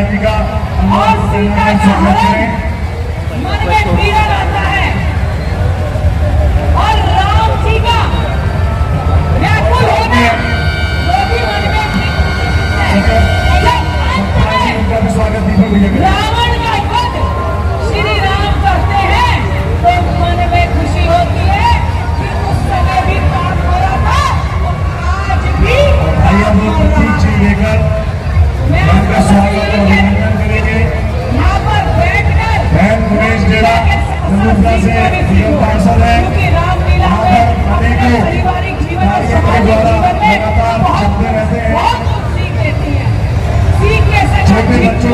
जी का मन में पीड़ा आता है और राम जी का व्याकुल होना वो भी मन में स्वागत दीपक रावण का वध श्री राम करते हैं तो मन में खुशी होती है कि उस समय भी पाप हो रहा था आज भी लेकर मैं उनका स्वागत और अभिनंदन करेंगे। यहाँ पर बैठकर बहन मुकेश डेरा नंदुपरा से पार्षद है, यहाँ पर अनेकों कार्यकर्ताओं द्वारा लगातार चलते रहते हैं। छोटे बच्चों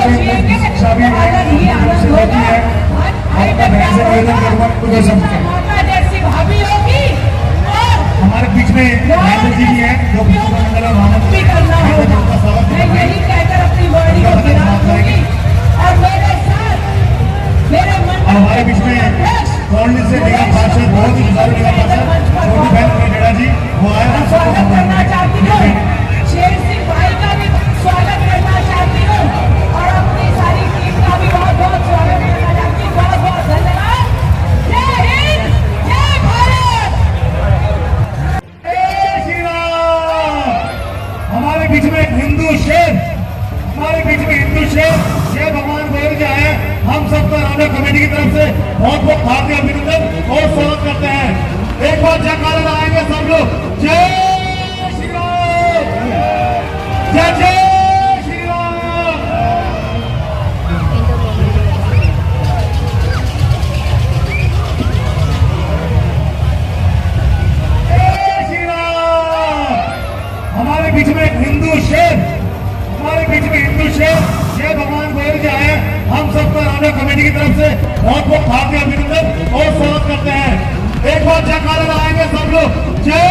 की शिक्षा भी से होती है और मैं बहन से निवेदन करूँगा उनको समझें। हमारे बीच में महेंद्र जी भी हैं जो मंगला भावना भी करना होगा। मैं यही कहकर अपनी बॉडी को विराम दूंगी और मेरे साथ मेरे मन हमारे बीच में कॉलोनी से निगम पार्षद बहुत ही बुजुर्ग निगम पार्षद छोटी बहन डेरा जी वो आए हैं। स्वागत करना चाहती हूँ, शेर सिंह भाई का भी स्वागत करना चाहती हूँ और अपनी सारी टीम का भी बहुत बहुत स्वागत करना चाहती हूँ। बहुत बहुत धन्यवाद। जय हिंद, जय भारत। हमारे बीच में हिंदू शेर, हमारे बीच में हिंदू शेर जय भगवान गोयल जी आए। हम सबका राणा कमेटी की तरफ से बहुत बहुत हार्दिक अभिनंदन और स्वागत करते हैं। एक बार जयकारा लगाएंगे सब लोग। जय श्री राम, जय जय श्री राम। जय श्री राम। हमारे बीच में हिंदू शेर, हमारे बीच में हिंदू शेर जय भगवान गोयल जी आए। हम सबका राणा कमेटी की तरफ से बहुत बहुत हार्दिक अभिनंदन और स्वागत करते हैं। एक बार जयकारा लगाएंगे सब लोग। जय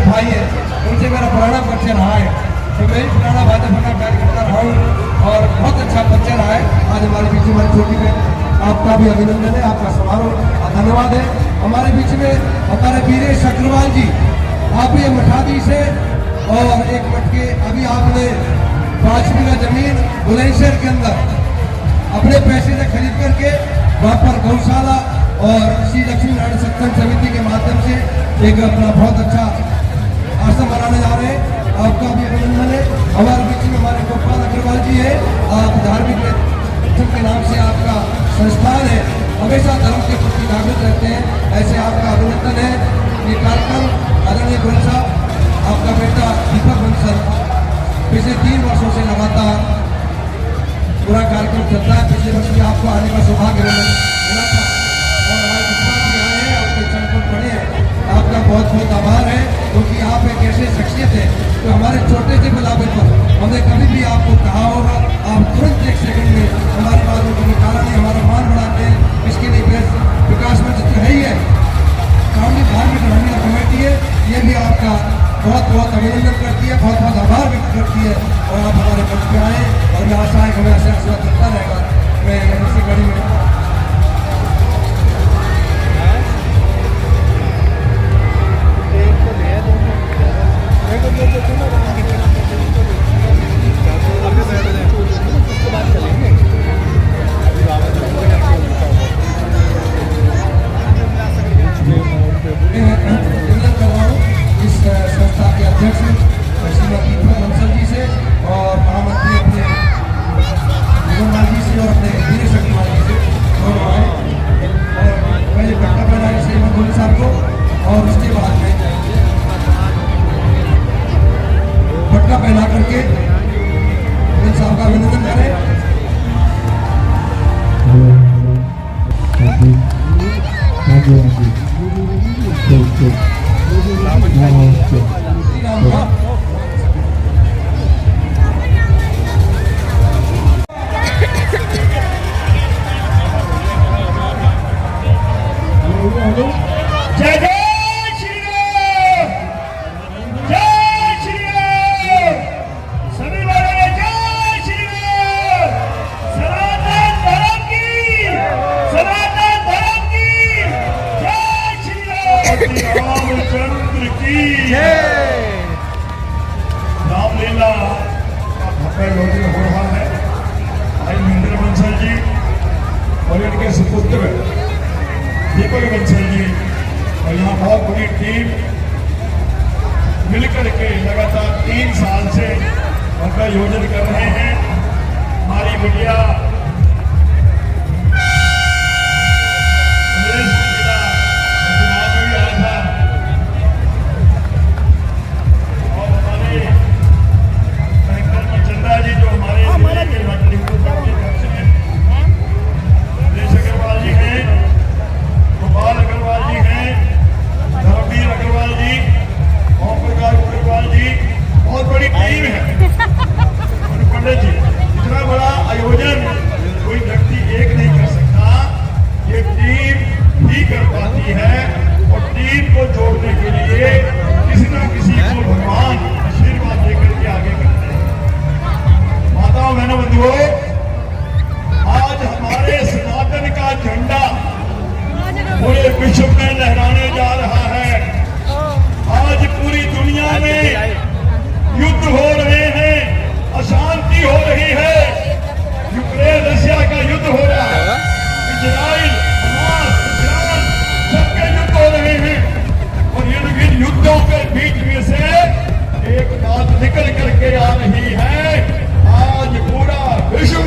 भाई हैं, उनसे मेरा पुराना परिचय रहा है, तो मैं पुराना भाजपा का कार्यकर्ता रहा हूँ और बहुत अच्छा परिचय रहा है। आज हमारे बीच में हमारी छोटी बहन, आपका भी अभिनंदन है, आपका समारोह धन्यवाद है। हमारे बीच में हमारे वीरेश अग्रवाल जी, आप भी मठादी से और एक मटके अभी आपने 5 बीघा जमीन बुलंदशहर के अंदर अपने पैसे से खरीद करके वहाँ पर गौशाला और श्री लक्ष्मी नारायण सत्संग समिति के माध्यम से एक अपना बहुत अच्छा आश्रम बनाने जा रहे हैं। आपका भी अभिनंदन है। हमारे बीच में हमारे गोपाल अग्रवाल जी है, आप धार्मिक नेतृत्व के नाम से आपका संस्थान है, हमेशा धर्म के प्रति जागृत रहते हैं, ऐसे आपका अभिनंदन है। ये कार्यक्रम आदरणीय गुरु साहब, आपका बेटा दीपक बंसल पिछले 3 वर्षों से लगातार पूरा कार्यक्रम चलता है। पिछले वर्ष भी आपको आने का सौभाग्य मिला था और आज विश्वास में आए हैं, आपके चरण पर पड़े हैं। आपका बहुत बहुत आभार है, क्योंकि आप एक ऐसे शख्सियत है तो हमारे छोटे से बुलावे पर हमने कभी भी आपको कहा होगा, आप तुरंत 1 सेकंड में हमारी बातों को निकाला नहीं, हमारा मान बढ़ाते हैं। इसके लिए विकास मंच तो है ही है, कानूनी धार्मिक ग्रामीण कमेटी है, ये भी आपका बहुत बहुत अभिनंदन करती है, बहुत बहुत आभार व्यक्त करती है। और आप हमारे मंच पे आए और मैं आशा है कि हमें ऐसे आशीर्वाद करता रहेगा। मैं इसी कड़ी में पहला करके साहब का अभिनंदन करें। जय जय श्री राम, जय श्री राम, सभी बोले जय श्री राम। सनातन धर्म की, सनातन धर्म की जय श्री राम। रामचंद्र की जय। रामलीला का भव्य आयोजन हो रहा है। भाई महेंद्र बंसल जी और इनके सुपुत्र दीपक बंसल जी और यहाँ बहुत बड़ी टीम मिलकर के लगातार 3 साल से उनका आयोजन कर रहे हैं। हमारी बिटिया विश्व में लहराने जा रहा है। आज पूरी दुनिया में युद्ध हो रहे हैं, अशांति हो रही है, यूक्रेन रशिया का युद्ध हो रहा है, इजराइल हमास ईरान सबके युद्ध हो रहे हैं। और इन युद्धों के बीच में से एक बात निकल करके आ रही है। आज पूरा विश्व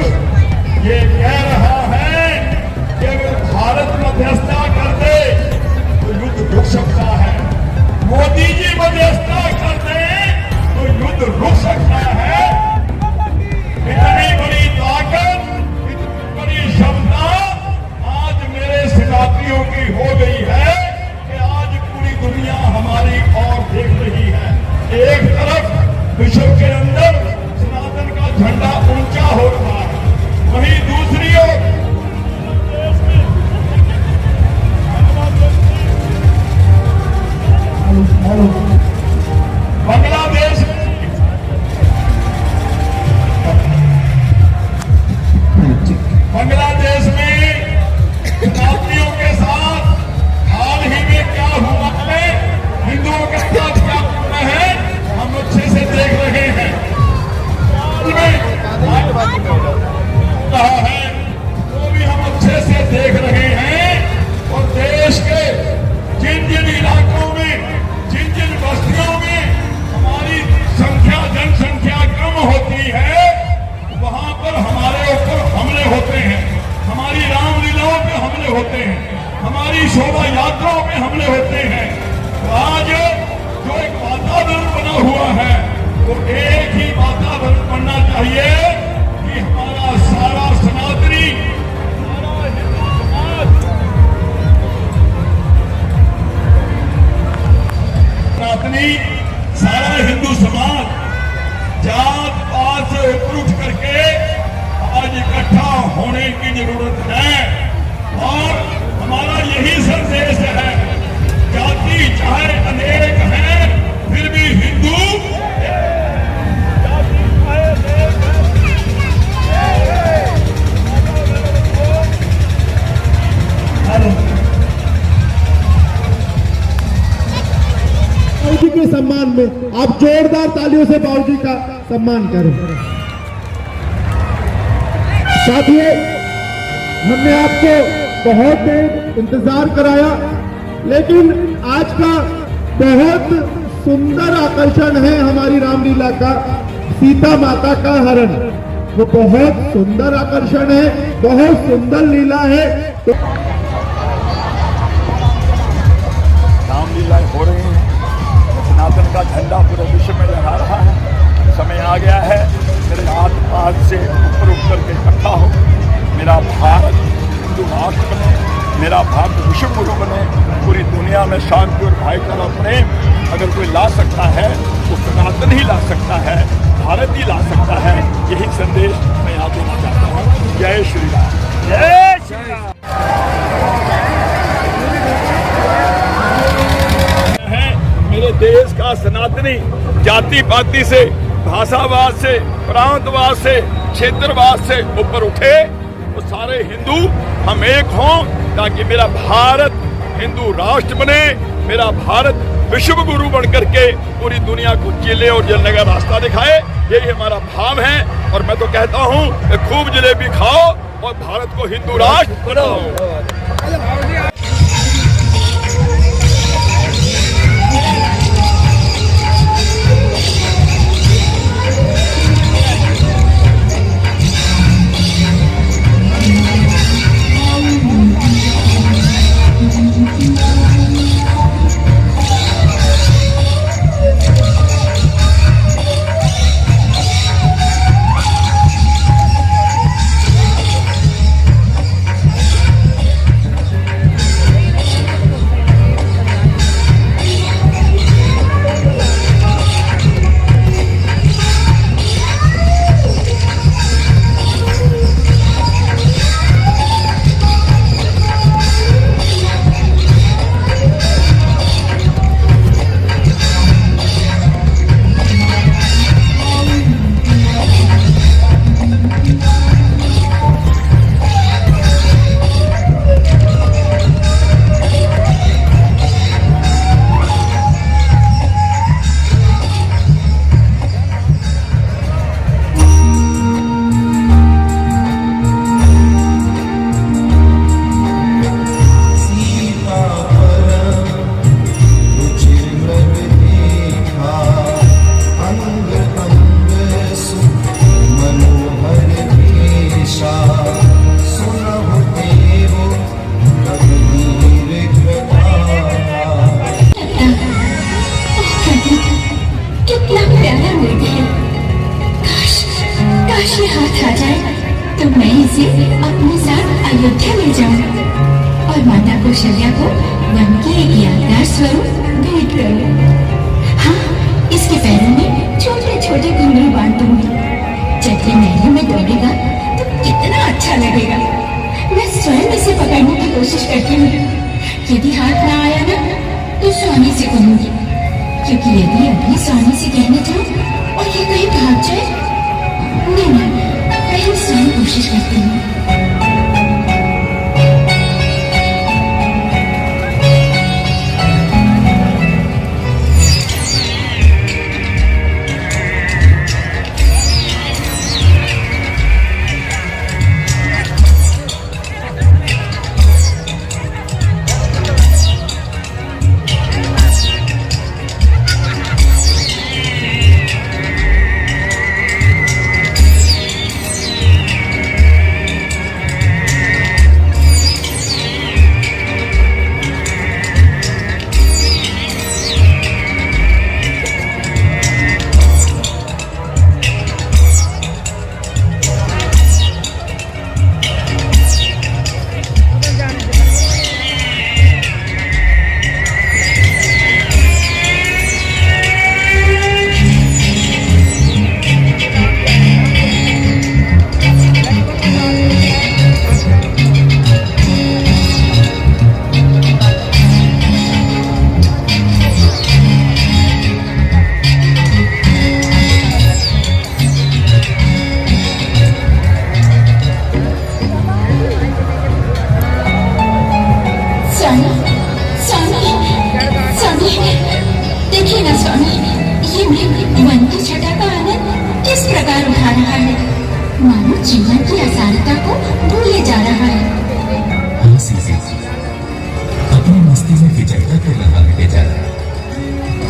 ये कह रहा है कि अगर भारत मध्यस्थता कर दे तो युद्ध रुक सकता है, मोदी जी मध्यस्थता कर दे तो युद्ध रुक सकता है। इतनी बड़ी ताकत, इतनी बड़ी क्षमता आज मेरे सेनानियों की हो गई है कि आज पूरी दुनिया हमारी ओर देख रही है। एक तरफ विश्व के अंदर सनातन का झंडा ऊंचा हो रहा है, वहीं दूसरी ओर वातावरण बना हुआ है, तो एक ही वातावरण बनना चाहिए कि हमारा सारा सनातनी, सारा हिंदू समाज, सनातनी सारा हिंदू समाज जात पात से ऊपर उठ करके आज इकट्ठा होने की जरूरत है। और हमारा यही संदेश है, जाति चाहे अनेक है फिर भी हिंदू जाति चाहे अनेक बाबूजी के सम्मान में आप जोरदार तालियों से बाबूजी का सम्मान करें। साथियों, हमने आपको बहुत देर इंतजार कराया, लेकिन आज का बहुत सुंदर आकर्षण है हमारी रामलीला का, सीता माता का हरण। वो बहुत सुंदर आकर्षण है, बहुत सुंदर लीला है। रामलीलाएं हो रही हैं, सनातन का झंडा पूरे विश्व में लहरा रहा है। समय आ गया है मेरे हाथ से ऊपर उठ करके इकट्ठा हो, मेरा भारत हिंदू राष्ट्र बने, मेरा भारत विश्व गुरु बने, पूरी दुनिया में शांति और भाईचारा प्रेम अगर कोई ला सकता है तो सनातन ही ला सकता है, भारत ही ला सकता है। यही संदेश मैं यहाँ देना चाहता हूँ। जय श्री राम, जय श्री राम। मेरे देश का सनातनी जाति पाति से, भाषावाद से, प्रांतवाद से, क्षेत्रवाद से ऊपर उठे, तो सारे हिंदू हम एक हों, ताकि मेरा भारत हिंदू राष्ट्र बने, मेरा भारत विश्व गुरु बन करके पूरी दुनिया को जिले और जलने का रास्ता दिखाए। यही हमारा भाव है। और मैं तो कहता हूँ कि खूब जलेबी खाओ और भारत को हिंदू राष्ट्र बनाओ। अपने साथ अयोध्या ले जाऊं और माता कौशल्या को वन की एक यादगार स्वरूप भेंट करूं। हाँ, इसके पैरों में छोटे छोटे घुंघरू बांध दूंगी। जब ये महलों में दौड़ेगा तो कितना अच्छा लगेगा। मैं स्वयं इसे पकड़ने की कोशिश करती हूँ। यदि हाथ ना आया ना तो स्वामी से कहूंगी, क्योंकि यदि अभी स्वामी से कहने जाऊं और ये कहीं भाग जाए, नहीं, पहले स्वयं कोशिश करती हूँ। वन की छटा का आनंद किस प्रकार उठा रहा है, मानो जीवन की असारता को भूले जा रहा है। हाँ सीसी, अपनी मस्ती में विचलता कर रहा है बेचारा।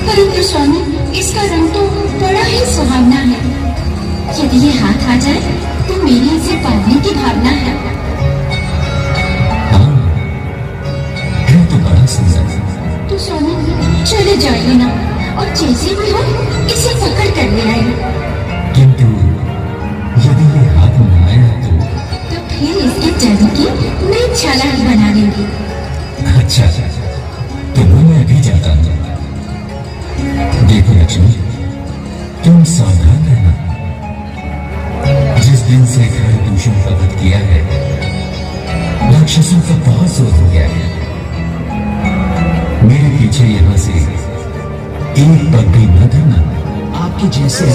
परंतु स्वामी, इसका रंग तो बड़ा ही सुहावना है। यदि ये हाथ आ जाए तो मेरी इसे पालने की भावना है। हाँ, है तो बड़ा सुंदर। तो स्वामी चले जाइए ना, और जैसे भी हो इसे पकड़ कर ले आए। किंतु यदि ये हाथ न आया तो फिर इसके जड़ की मैं छाला ही बना देंगी। अच्छा, तो मैं अभी जाता हूँ। देखो लक्ष्मी, तुम सावधान रहना। जिस दिन से घर दूषण का वध किया है, राक्षसों का बहुत जोर हो गया है। मेरे पीछे यहां से एक पग भी न धरना। आपके जैसे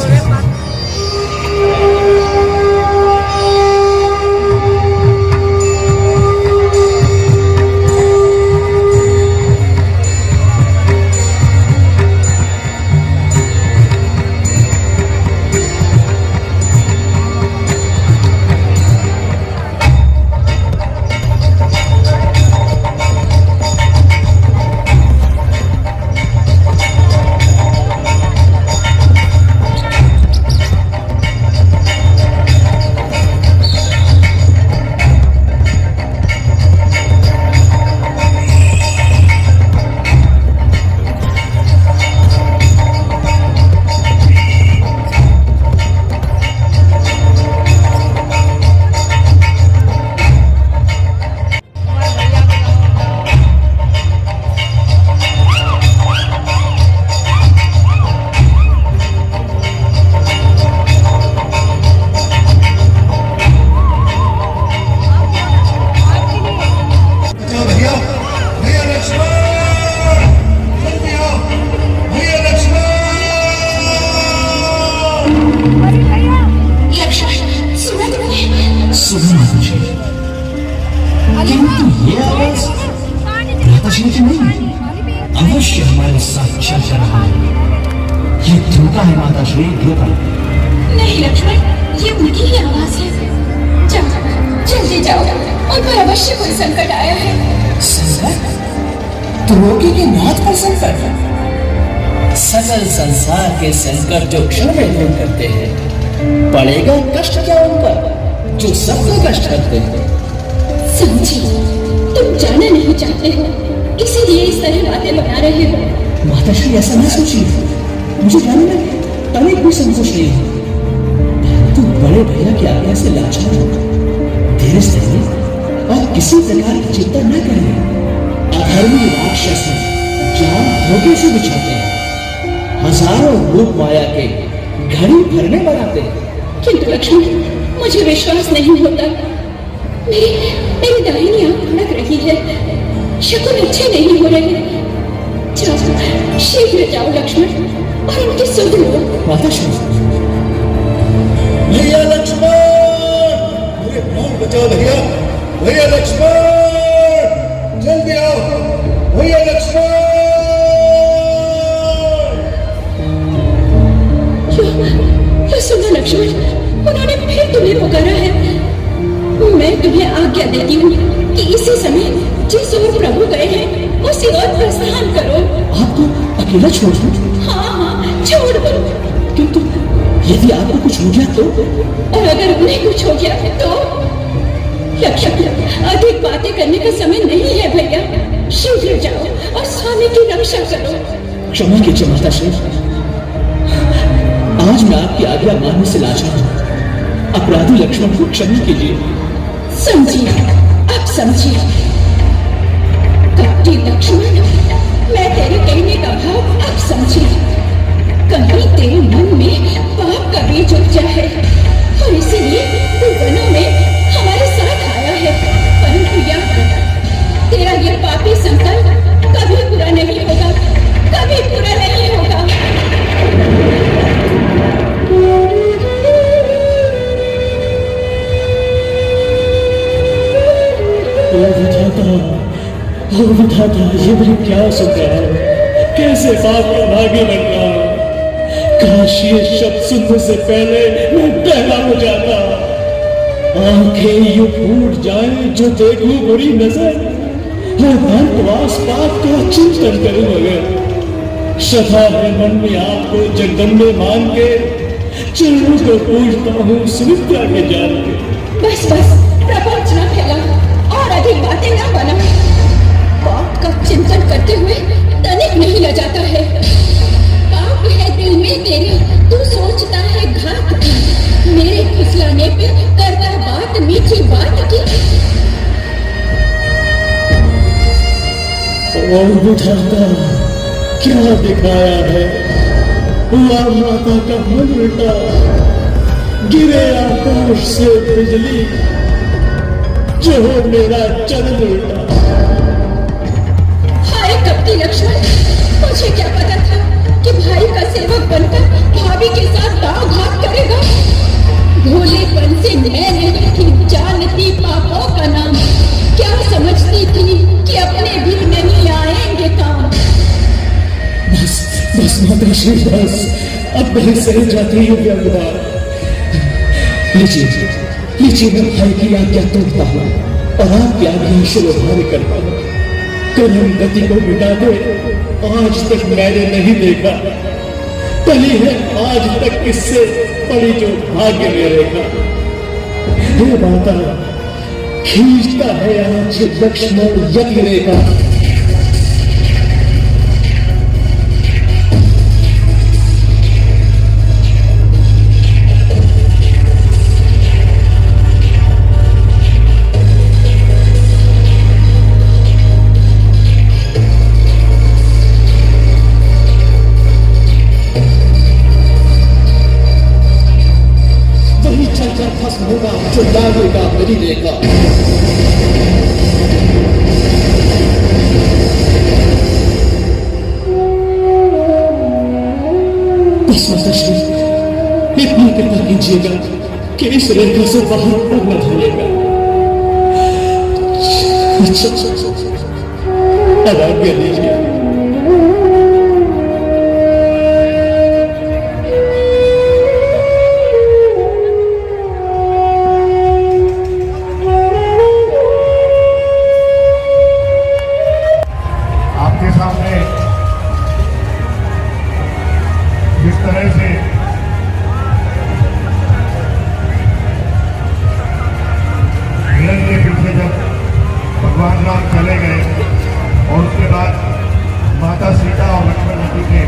अवश्य हमारे साथ चल रहा है। ये धोखा है माता श्री, धोखा। नहीं लक्ष्मण, ये उनकी ही आवाज है। जाओ, जल्दी जाओ, उन पर अवश्य कोई संकट आया है। संकट? द्रोगी के नाथ पर संकट? सकल संसार के संकट जो क्षण में दूर करते हैं, पड़ेगा कष्ट क्या उन पर जो सबका कष्ट करते हैं? समझी, तुम जाना नहीं चाहते हो, इसीलिए इस तरह बातें बना रहे हो। माता श्री ऐसा न सोचिए, मुझे जानने में तनिक भी संकोच नहीं है। तुम बड़े भैया की आज्ञा से लाचार हो, धीरे से और किसी प्रकार की चिंता न करें। अधर्मी राक्षस जान धोखे से बिछाते हैं, हजारों रूप माया के घड़ी भरने बनाते हैं। किंतु लक्ष्मण, मुझे विश्वास नहीं होता। मेरी दाहिनी आंख भड़क रही है, शकुन अच्छे नहीं हो रहे। जाओ, शीघ्र जाओ लक्ष्मण, और उनकी सुध लो। माता श्री, भैया लक्ष्मण, मेरे प्राण बचाओ भैया। भैया लक्ष्मण, जल्दी आओ। भैया लक्ष्मण, लो सुनो लक्ष्मण, उन्होंने फिर तुम्हें पुकारा है। मैं तुम्हें आज्ञा देती हूँ कि इसी समय जिस ओर प्रभु गए हैं उसी ओर प्रस्थान करो। आप तो अकेला छोड़ दो। हाँ हाँ, छोड़ दो। किंतु यदि आपको कुछ हो गया तो? और अगर उन्हें कुछ हो गया तो? लक्ष्मण, अधिक बातें करने का समय नहीं है भैया। शीघ्र जाओ और स्वामी की रक्षा करो। क्षमा कीजिए माता श्री, आज मैं आपकी आज्ञा मानने से लाचार हूँ। अपराधी लक्ष्मण को क्षमा कीजिए। समझिए, अब समझिए। कपटी लक्ष्मण, मैं तेरे कहने का भाव अब समझी। कहीं तेरे मन में पाप का बीज उग जाए और इसीलिए तू वनों में हमारे साथ आया है। परंतु याद रख, तेरा यह पापी संकल्प कभी पूरा नहीं होगा, कभी पूरा नहीं होगा। ओ विधाता, ये मेरी क्या सुख है? कैसे पाप का भागी बन गया? कहा काश ये शब्द सुनने से पहले मैं बहरा हो जाता। आंखें यूं फूट जाए जो देखूं बुरी नजर, हर मन तो आस पास का चिंतन करूं मगर सदा है मन में आपको जगदम्बे मान के, चरणों को पूजता हूँ सुमित्रा के जान के। बस बस प्रपंच न फैला और अधिक बातें न बना। बात का चिंतन करते हुए तनिक नहीं ल जाता है। पाप है दिल में तेरे, तू सोचता है घात की, मेरे फुसलाने पे करता बात मीठी बात की। और बुझाता क्या दिखाया है, हुआ माता का मन उल्टा, गिरे आकाश से बिजली, जो हो मेरा चरण उल्टा। हाय कपटी लक्ष्मण, मुझे क्या पता था कि भाई का सेवक बनकर भाभी के साथ दाव घात करेगा। भोलेपन से मैं नहीं थी जानती पापों का नाम, क्या समझती थी कि अपने भी नहीं आएंगे काम। बस बस माता श्री बस, अब नहीं सही जाती हूँ व्यवहार। लीजिए लीजिए, मैं भाई की आज्ञा तोड़ता हूँ और आपकी आज्ञा शिरोधार्य करता हूँ। कर्म गति को मिटा दे, आज तक मैंने नहीं देखा, पली है आज तक किससे पड़ी जो भाग्य मेरे का। हे माता, खींचता है आज लक्ष्मण यज्ञ रेखा। जो लागेगा मेरी रेखा। बस माताश्री, इतनी कृपा कीजिएगा कि इस रेखा से बाहर पर न ढलेगा। अब आज्ञा दीजिए। जिस तरह से हिरण के पीछे जब भगवान राम चले गए और उसके बाद माता सीता और लक्ष्मण जी के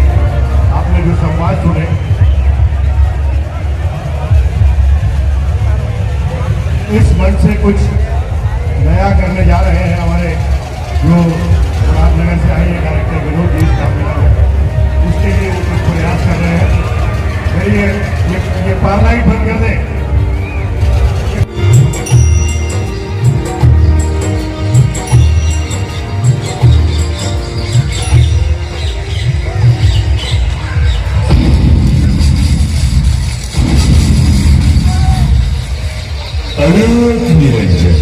आपने जो संवाद सुने, इस मंच से कुछ नया करने जा रहे हैं हमारे जो रामनगर से आए डायरेक्टर विनोद जी का, उसके लिए वो कुछ प्रयास कर रहे हैं। ये पार्लाइट बंद कर दें। अलख निरंजन,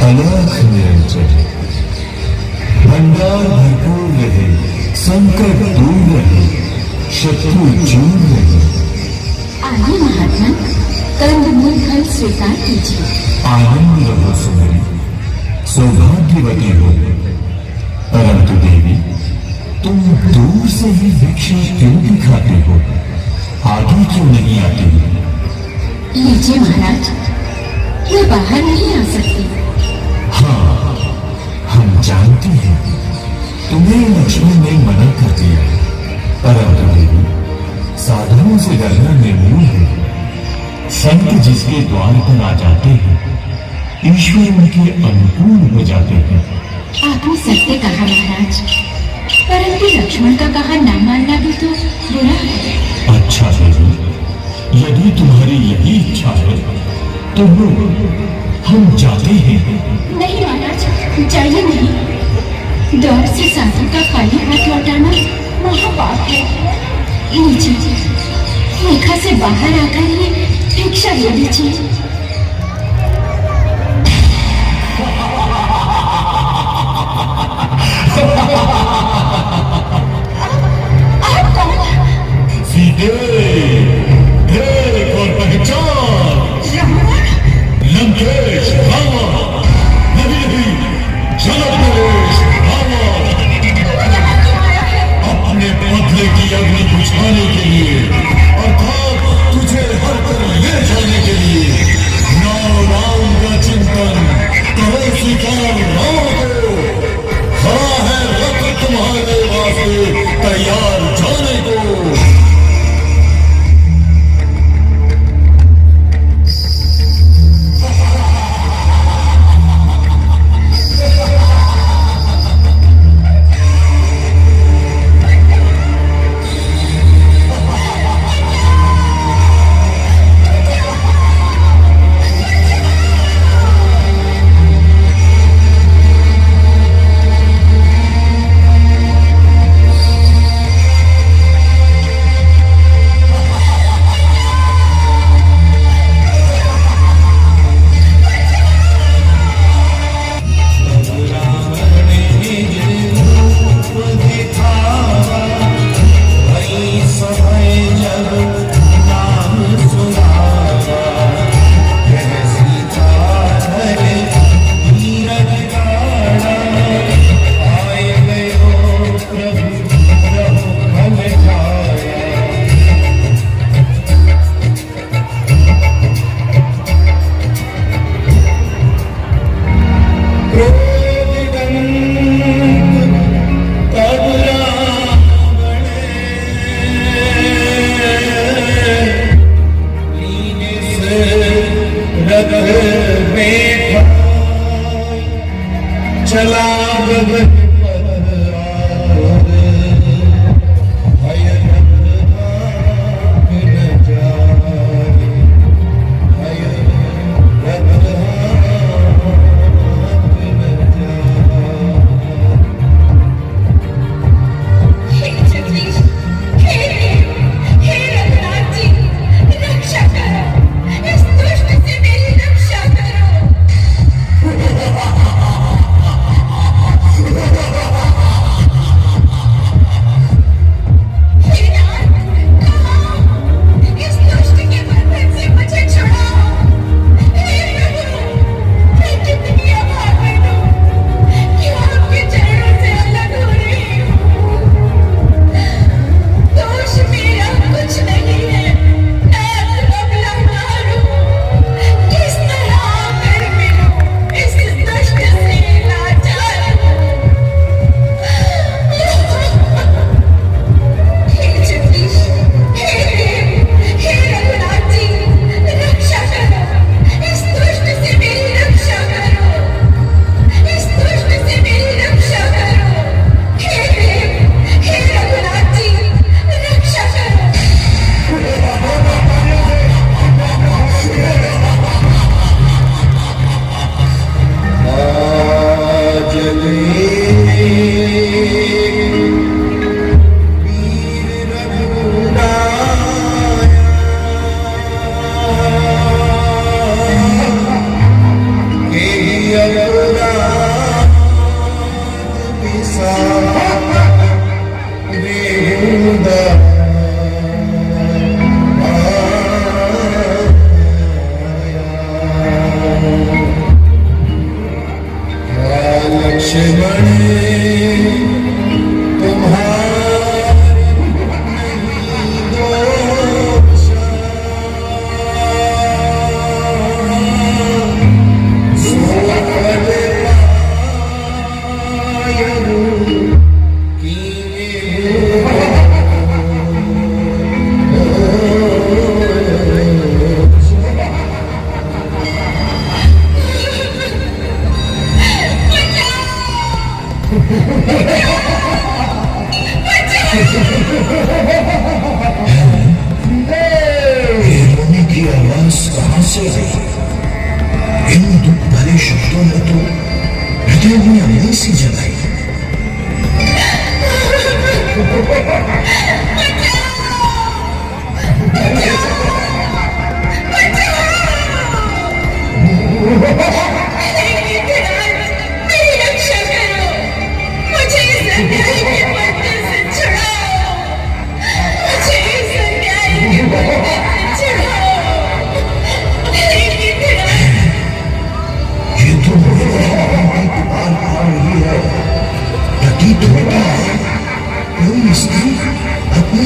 अलख निरंजन, भंडार भरपूर रहे, संकट दूर रहे, शत्रु दूर रहे। आइए महात्मा, कंदमूल फल स्वीकार कीजिए। आनंद रहो सुंदरी, सौभाग्यवती हो। परंतु देवी, तुम दूर से ही भिक्षा क्यों दिखाते हो, आगे क्यों नहीं आते हो? लीजिए महाराज, मैं बाहर नहीं आ सकती। हाँ, हम जानते हैं तुम्हें लक्ष्मण ने मना कर दिया, परंतु देवी, साधुओं से डरना निर्मूल है। संत जिसके द्वार पर आ जाते हैं, ईश्वर उनके अनुकूल हो जाते हैं। आपने सत्य कहा महाराज, परंतु लक्ष्मण का कहा न मानना भी तो बुरा है। अच्छा देवी, यदि तुम्हारी यही इच्छा है तो हम जाते हैं। नहीं महाराज, जाइए नहीं। दौड़ से साधु का खाली हाथ लौटाना महापाप है। लीजिए, रेखा से बाहर आकर ही भिक्षा ले लीजिए। आप कौन? तेरी अग्नि बुझाने के लिए, अर्थात तुझे हर तरफ ले जाने के लिए। नाम राम का चिंतन करो स्वीकार राम को, खड़ा है रथ तुम्हारे वास्ते तैयार जाने को।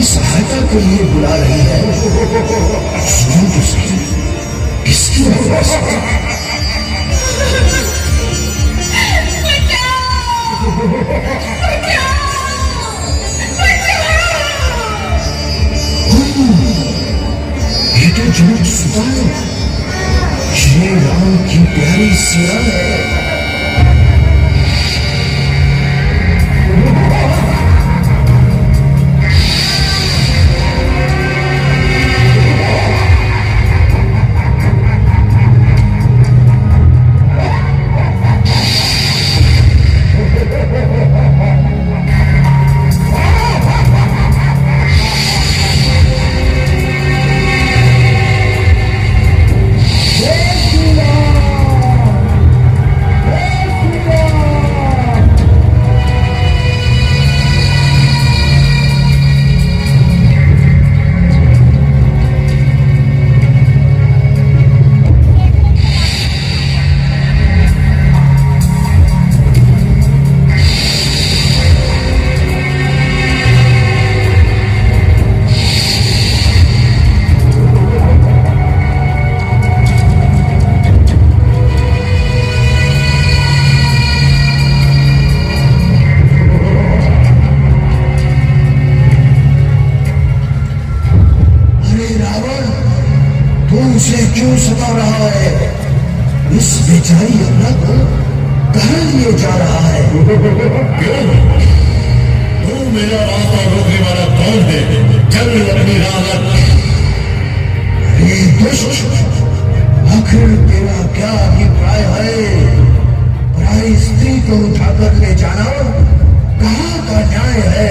हमारी सहायता के लिए बुला रही है। सुनो तो सही, किसकी आवाज है? ये तो जुनून सुता है, श्री राम की प्यारी सिया है। क्यों सता रहा है? इस बेचारी यमुना को कहाँ लिए जा रहा है? क्यों? तू मेरा रास्ता रोकने वाला कौन है? चल अपनी राह रख। अरे दुष्ट, आखिर तेरा क्या अभिप्राय है? पराई स्त्री को उठाकर ले जाना कहाँ का न्याय है?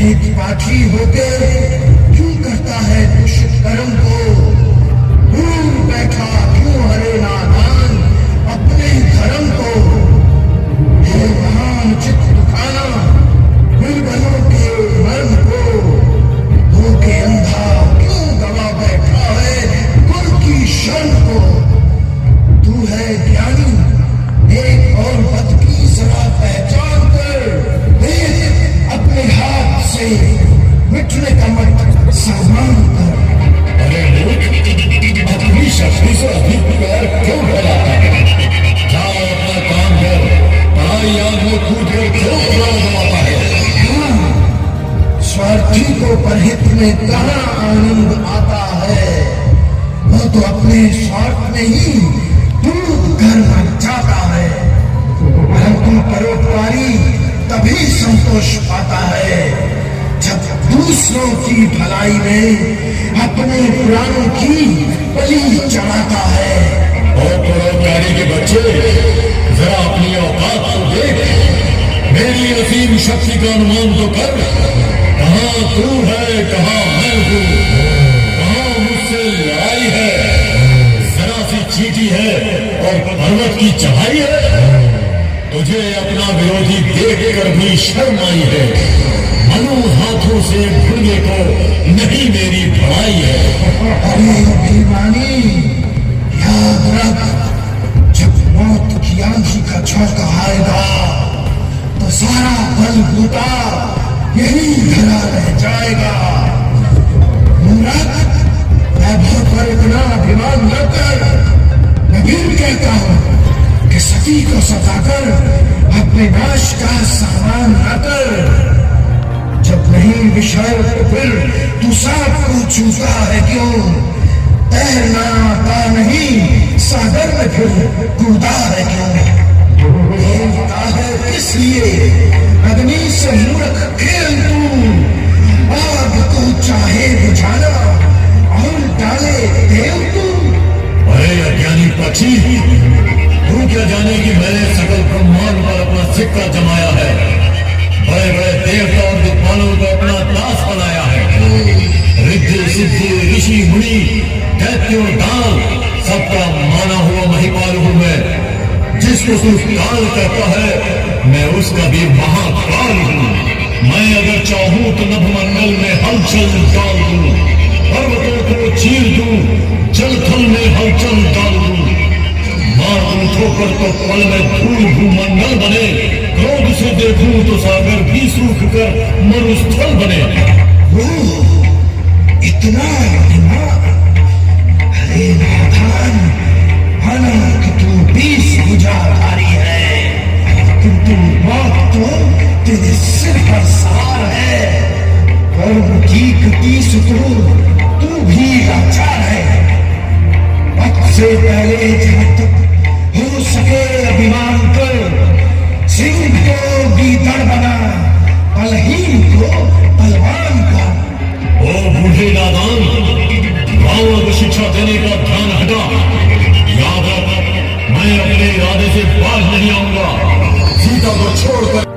एक पाठी होकर क्यों करता है दुष्ट कर्म को? बैठा क्यों हरे नादान अपने धर्म को? ये महान चित्त दुखाना बिरबलों के मर्म को धोखे अंधा क्यों गवा बैठा है कुल की शर्म को? तू है ज्ञानी, एक और बद की जरा पहचान कर देख, अपने हाथ से मिटने का मत सम्मान कर। अरे मूर्ख, अपनी शक्ति से अधिक प्यार क्यों फैलाता है? जाओ अपना काम कर, पढ़ाई आग में कूद कर क्यों दबाता है? स्वार्थी को परहित में कहाँ आनंद आता है? वो तो अपने स्वार्थ में ही डूब कर मर जाता है। परंतु परोपकारी तभी संतोष पाता है जब दूसरों की भलाई में अपने प्राणों की बलि चढ़ाता है। और परोपकारी के बच्चे, जरा अपनी औकात को देख, मेरी असीम शक्ति का अनुमान तो कर। कहाँ तू है, कहाँ मैं हूँ, कहाँ मुझसे लड़ाई है, जरा सी चीटी है और पर्वत की चढ़ाई है। तुझे अपना विरोधी देख कर भी शर्म आई है। मनु हाथों से भुड़ने को नहीं मेरी भलाई है। अरे अभिमानी, याद रख, जब मौत की आंधी का झोंका आएगा तो सारा बल बूटा यही धरा रह जाएगा। मूर्ख, वैभव पर इतना अभिमान न कर। मैं फिर कहता हूं कि सती को सताकर अपने नाश का सामान न कर। जब नहीं विषय तो फिर तू सांप को छूता है क्यों? तैरना आता नहीं, सागर में फिर कूदा है क्यों? खेलता है किस लिए? अग्नि से मूर्ख खेल तू। आग को चाहे बुझाना और डाले देव तू। अरे अज्ञानी पक्षी, तू क्या जाने कि मैंने सकल ब्रह्मांड पर अपना सिक्का जमाया है, बड़े बड़े देवता और विद्वानों को अपना दास बनाया है। रिद्धि सिद्धि ऋषि मुनि दैत्य और दान सबका माना हुआ महिपाल हूं मैं। जिसको तू काल कहता है, मैं उसका भी महाकाल हूं। मैं अगर चाहूं तो नभमंडल में हलचल डाल दूं, पर्वतों को चीर दूं, जलथल में हलचल डाल दूं। मार दूं ठोकर तो पल में धूल भूमंडल बने। क्रोध से देखूं तो सागर भी सूख कर मरुस्थल बने। इतना अरे नादान, माना कि तू 20 भुजाधारी है, किंतु मौत तो तेरे सिर पर सवार है। कर्म की गति से तू भी लाचार है। वक्त से पहले जब तक हो सके अभिमान कर, सिंह को गीदड़ बना, बलहीन को बलवान का। ओ बूढ़े नादान, गाँव को शिक्षा देने का ध्यान हटा। याद रख, मैं अपने इरादे से बाज नहीं आऊंगा। सीता को छोड़कर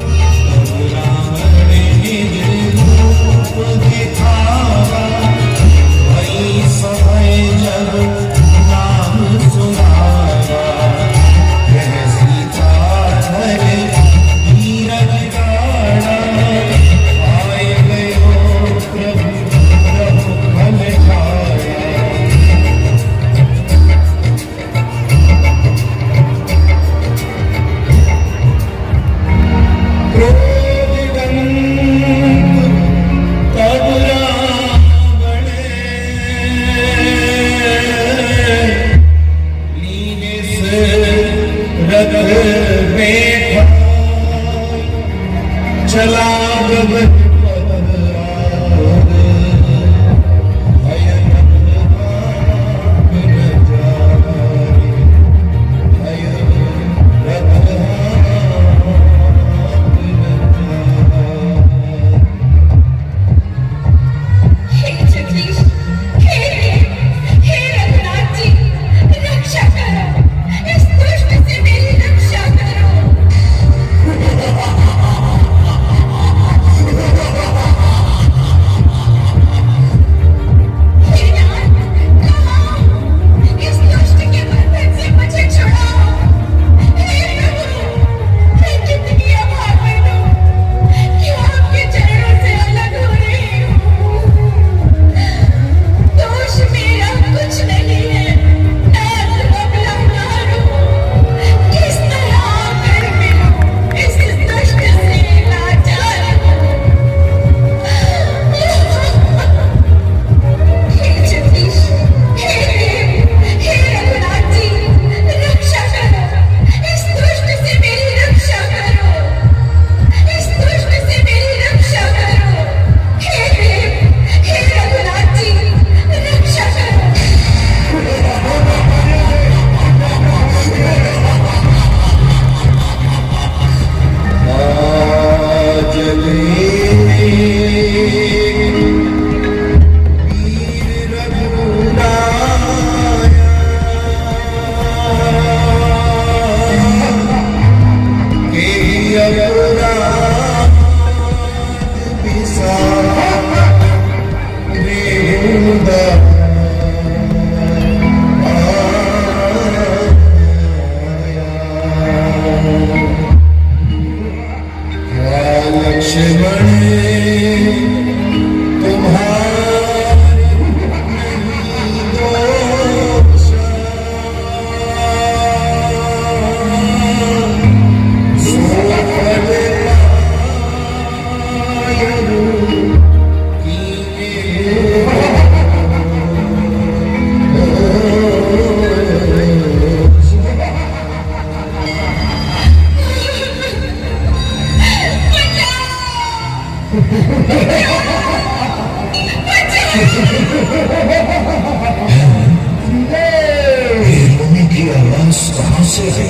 से है।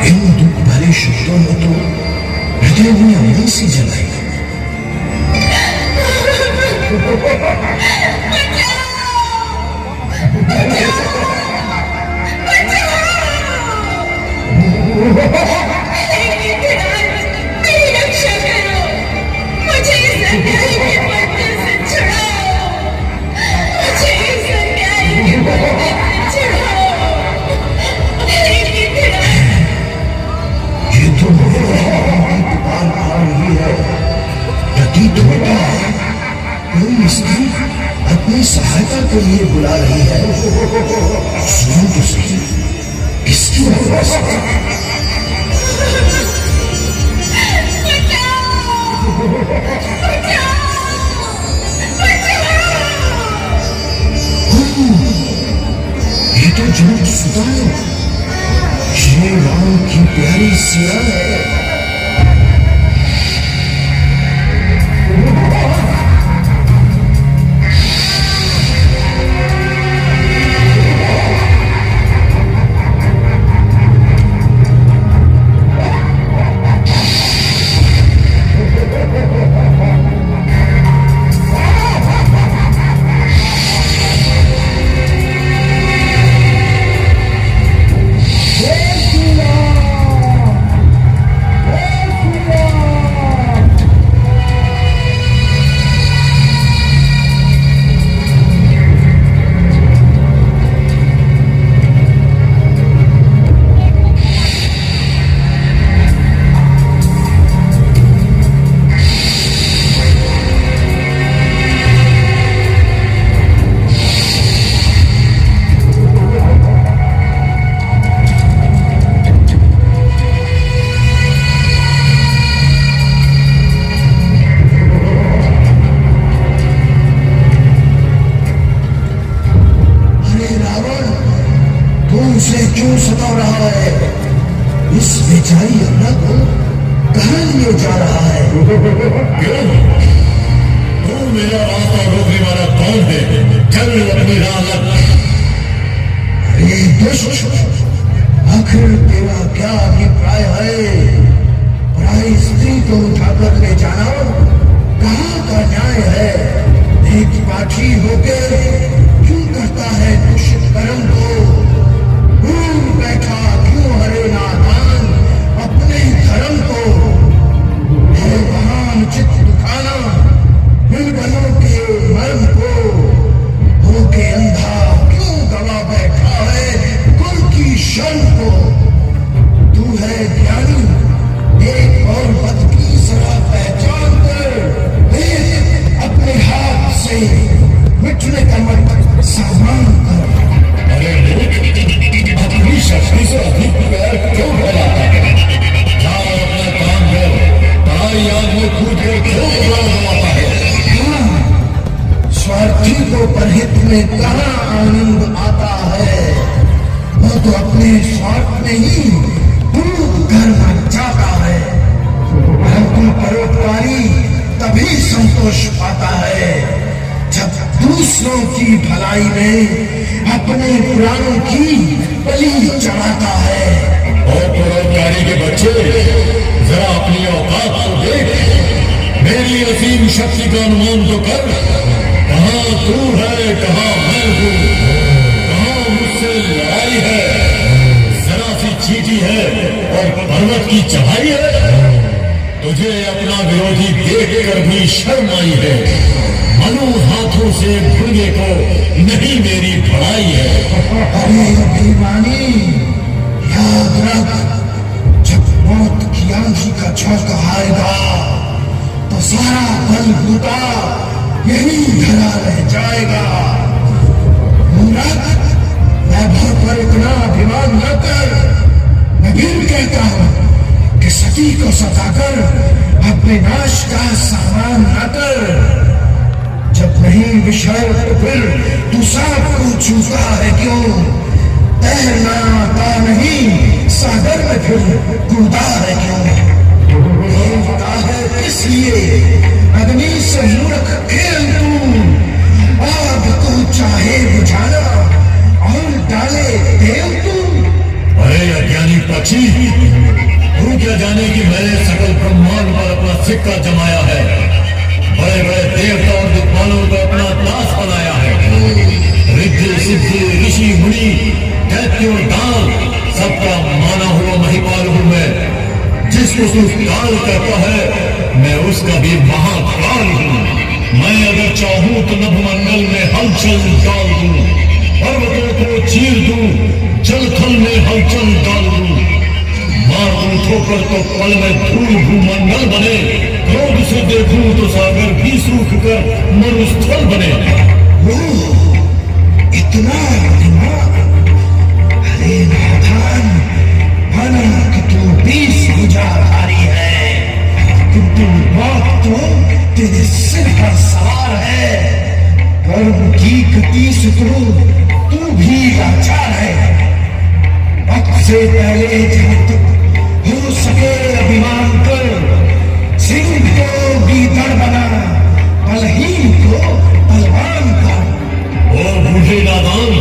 इन दुख भरे शब्दों में तो हृदय में अमृत सी जलाई। मेरी रक्षा करो, मुझे इस अन्याय के बंधन से छुड़ाओ, मुझे इस अन्याय के बंधन से छुड़ाओ। ये तो पुकार आ रही है, प्रतीत होता है कोई स्त्री अपनी सहायता के लिए बुला रही है। सुनो तो सही, किसकी आवाज है? झूठ सुधारो, ये राम की प्यारी सिया है। उसे क्यों सता रहा है? इस बेचारी अन्ना को कहाँ लिए जा रहा है? क्यों? तू मेरा रास्ता रोकने वाला कौन है? चल अपनी राह लग। अरे दुष्ट, आखिर तेरा क्या अभिप्राय है? पराई स्त्री को उठाकर ले जाना कहाँ का न्याय है? एक पाठी होकर क्यों करता है दुष्ट कर्म को? बैठा क्यों हरे नादान अपने धर्म को? है महान चित्त दुखाना निर्बलों के मर्म को? होके अंधा क्यों गवा बैठा है कुल की शर्म को? तू है ज्ञानी, एक और पद की जरा पहचान कर देख, अपने हाथ से मिटने का मत सामान कर। अरे अपनी शक्ति से अधिक पैर क्यों फैलाता है? जाओ अपना काम कर, ताई आग में कूद कर क्यों दबाता है? स्वार्थी को परहित में कहाँ आनंद आता है? वो तो अपने स्वार्थ में ही डूब कर मर जाता है। परंतु परोपकारी तभी संतोष पाता है जब दूसरों की भलाई में अपने प्राणों की बलि चढ़ाता है। और परोपकारी के बच्चे, जरा अपनी औकात को देख, मेरी असीम शक्ति का अनुमान तो कर। कहाँ तू है, कहाँ मैं हूँ, कहाँ मुझसे लड़ाई है? जरा सी चीटी है और पर्वत की चढ़ाई है। तुझे अपना विरोधी देख कर भी शर्म आई है। मनु हाथों से भुंगे को नहीं मेरी भलाई है। अरे अभिमानी, याद रख, जब मौत की आंधी का झोंका आएगा तो सारा बल बूटा यही धरा रह जाएगा। मूर्ख, वैभव पर इतना अभिमान न कर। मैं फिर कहता हूं कि सती को सताकर अपने नाश का सामान न कर। जब नहीं विषय तो फिर तू सांप को छूता है क्यों? तैरना आता नहीं सागर में फिर कूदा है क्यों? होता है किस लिए अग्नि से मूर्ख खेल तू? आग तू चाहे बुझाना और डाले तेल तू। अरे अज्ञानी पक्षी, तू क्या जाने कि मैंने सकल ब्रह्मांड पर अपना सिक्का जमाया है। बड़े बड़े देवता और दिक्पालों को अपना दास बनाया है। रिद्धि सिद्धि ऋषि मुनि दैत्य और दाल सबका माना हुआ महिपाल हूं मैं। जिसको तू काल कहता है, मैं उसका भी महाकाल हूं। मैं अगर चाहूं तो नभमंडल में हलचल डाल दूं, पर्वतों को चीर दूं, जलथल में हलचल डाल दूं। मार दूं ठोकर तो पल में धूल भूमंडल बने। क्रोध से देखूं तो सागर भी सूख कर मरुस्थल बने। इतना दिमाग? अरे नादान, माना कि तू 20 भुजाधारी है, किंतु मौत तो तेरे सिर पर सवार है। कर्म की गति से तू भी लाचार है। इससे पहले जब हो सके अभिमान कर, सिंह को गीदड़ बना, बलहीन को बलवान कर। ओ बूढ़े नादान,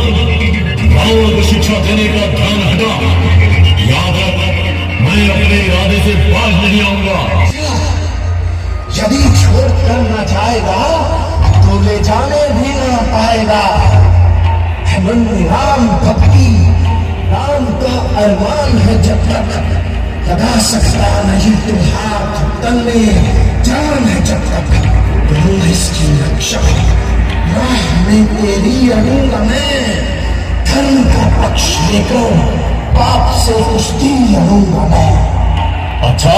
गांवों को शिक्षा देने का ध्यान हटा। याद रख, मैं अपने इरादे से बाज नहीं आऊंगा। यदि छोड़ कर न जाएगा तो ले जाने भी न पाएगा। मन में राम भक्ति, राम का अरमान है जब तक, लगा सकता नहीं तो हाथ तन में, जान है जब तक करूँ इसकी रक्षा। राह में तेरी अड़ूंगा मैं, धर्म का पक्ष लेकर पाप से कुश्ती लड़ूंगा मैं। अच्छा,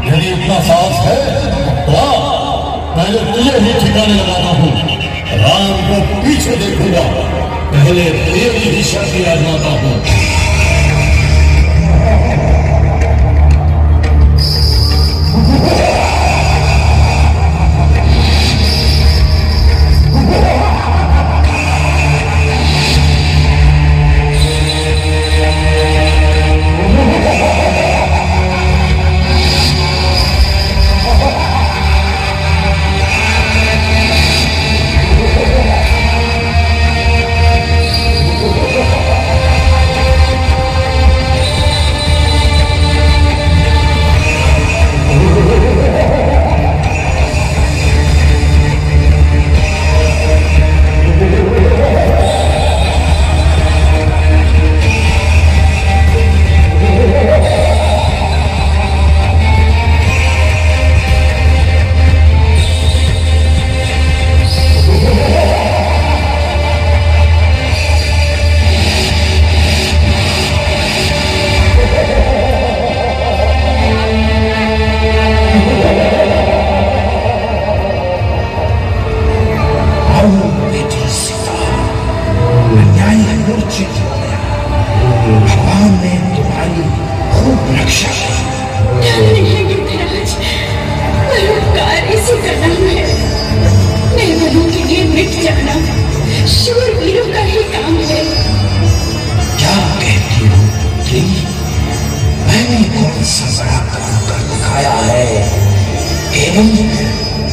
यदि इतना साहस है तो पहले तुझे ही ठिकाने लगाता हूँ। राम को पीछे देखूंगा, पहले तेरी ही शक्ति आजमाता हूँ।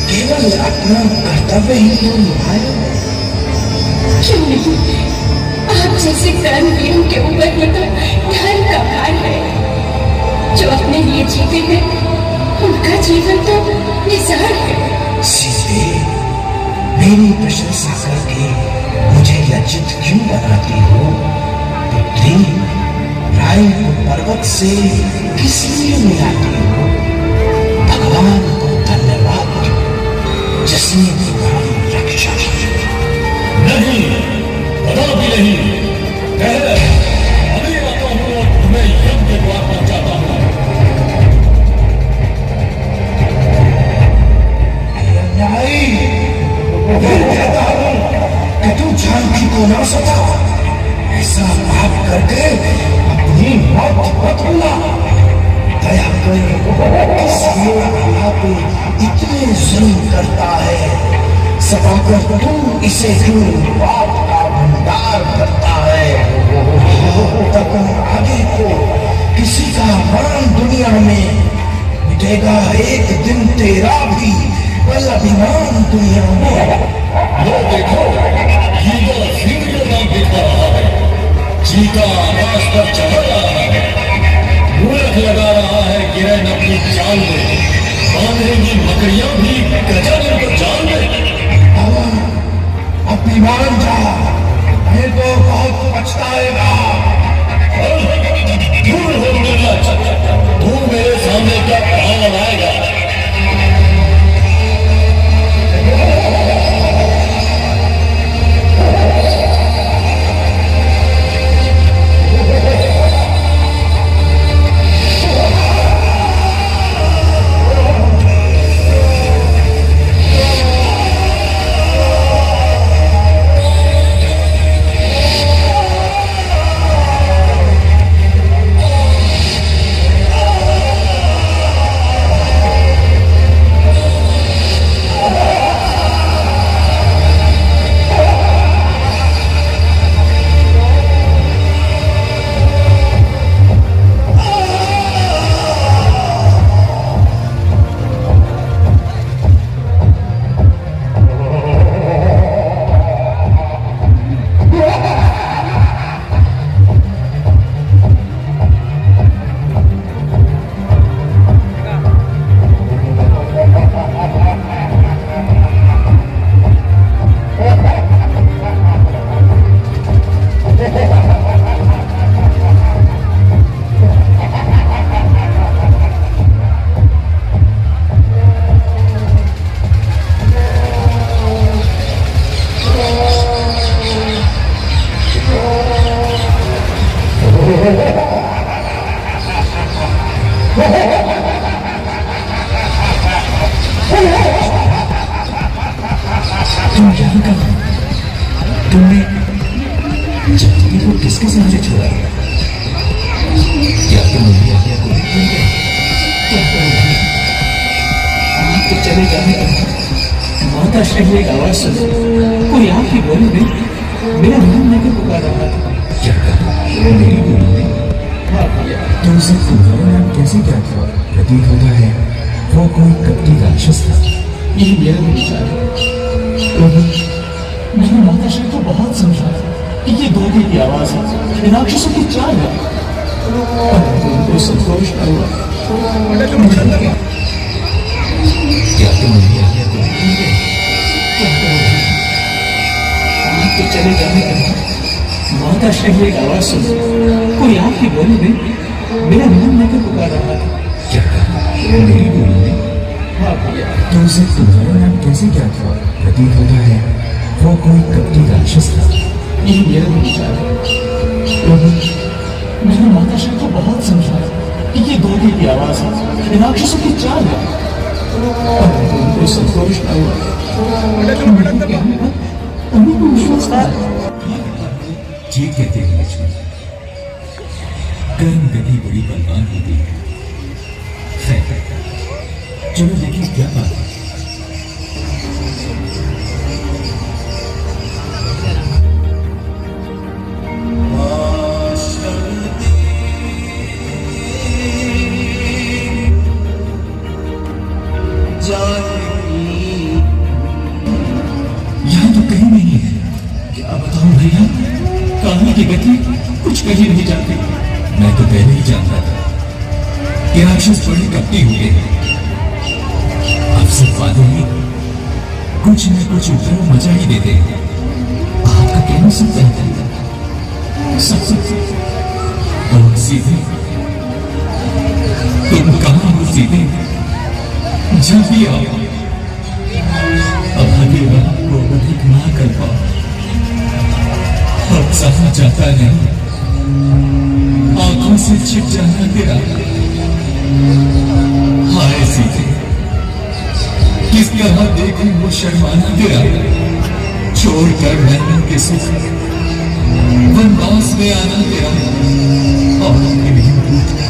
केवल अपना कर्तव्य ही तो निभाया। क्यों नहीं? आप जैसे कर्मवीरों के ऊपर ही तो धर्म का भार है। जो अपने लिए जीते हैं उनका जीवन तो निसार है। सीते, मेरी प्रशंसा करके मुझे लज्जित क्यों बनाती हो? पुत्री, राय को पर्वत से किस लिए मिलाती हो? भगवान को धन्यवाद जिसने तुम्हारी रक्षा की। नहीं, कदापि नहीं। अभी आता हूँ और तुम्हें यज्ञ के द्वार पहुंचाता हूँ। नहीं, मैं कहता हूँ कि तू जानकी को ना सता। ऐसा पाप करके अपनी मौत मत होना। दया कर, किस युवा पे इतने जुल्म करता है, सताकर तू इसे क्यों पाप का भंडार करता है? तब आगे को किसी का मान दुनिया में मिटेगा एक दिन, तेरा भी बल अभिमान दुनिया में। वो देखो, ईगल सिंह के नाम दिखा रहा है। चीता आकाश पर चढ़ रहा है। मूर्ख लगा रहा है किरण अपनी चाल में। बांधेंगी मकड़ियां भी गजानन को जान में। अपनी मान जा, नहीं तो बहुत पछताएगा। दूर हो निर्लज, तू मेरे सामने क्या पावन आएगा? तुम यहाँ का तुमने जानवी को किसके सामने छोड़ा? क्या तुम मेरी आज्ञा को नहीं मान गए? क्या करोगे? आपके चले जाने पर माता श्री एक आवाज सुनी, कोई आपकी बोली में मेरा नाम लेकर पुकार रहा था। क्या कहा? मेरी बोली में? हाँ भैया। तो उसे तुम्हारा नाम कैसे क्या था? प्रतीत होता है वो कोई कपटी राक्षस था। यही मेरा भी विचार है। मैंने माता श्री को बहुत समझाया कि ये गोली की आवाज है, राक्षसों की चाल है, परंतु उनको संतोष न हुआ। क्या तुम मेरी आज्ञा को नहीं मानते? क्या करोगे? आपके चले जाने के बाद माता श्री एक आवाज सुनी, कोई आपकी बोली में मेरा नाम लेकर पुकार रहा था। क्या कहा? मेरी बोली में? हाँ भैया। तो उसे तुम्हारा नाम कैसे क्या था? प्रतीत होता है वो कोई कपटी राक्षस था। यही मेरा भी विचार है। मैंने माता श्री को बहुत समझाया कि ये गोली की आवाज है, राक्षसों की चाल है, परंतु उनको संतोष न हुआ। उन्हीं को विश्वास था। ठीक कहते हैं लक्ष्मण, कर्म गति बड़ी बलवान होती है। खैर, चलो देखिए क्या बात है। यहाँ तो कहीं नहीं है। क्या बताऊं भैया, कहानी की गति कुछ कहीं नहीं जाती। मैं तो पहले ही जानता था कि राक्षस बड़े कपटी हुए हैं। अब सब वादे ही कुछ न कुछ उपद्रव मचा ही देते हैं। आपका कहना सब है। सब और सीधे तुम कहाँ हो? सीधे जब भी आओ, भाग्यवान को अधिक ना कर पाओ। अब सहा जाता नहीं, आंखों से छिप जाना तेरा। हाय सीधे, किस तरह देखूं वो शर्माना तेरा। छोड़कर मैंने के सुख वनवास में आना तेरा। और नहीं पूछता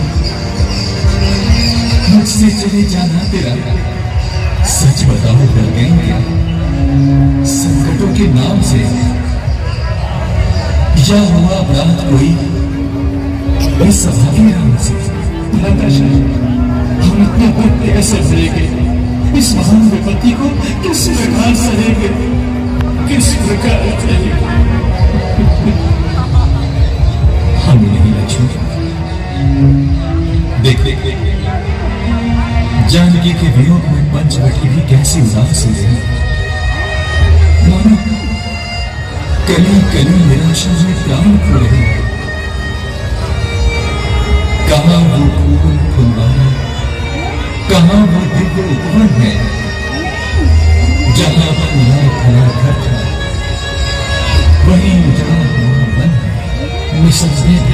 मुझसे चले जाना तेरा। सच बताओ डर गए क्या संकटों के नाम से? या हुआ अपराध कोई इस सभागी नाम से? नताशा, हम इतने बड़े कैसे सहेंगे इस महान विपत्ति को? किस प्रकार सहेंगे? किस प्रकार सहेंगे? हम नहीं लक्ष्मण। देख जानकी के वियोग में पंचवटी भी कैसी उदास हुई है। मानो कली कली निराशा में प्राण खो रहे। कहाँ वो फूल फुलवाना, कहाँ वो दिव्य उपवन है जहाँ फूला फला घर था, वही उजाड़ हुआ वन है। निसंदेह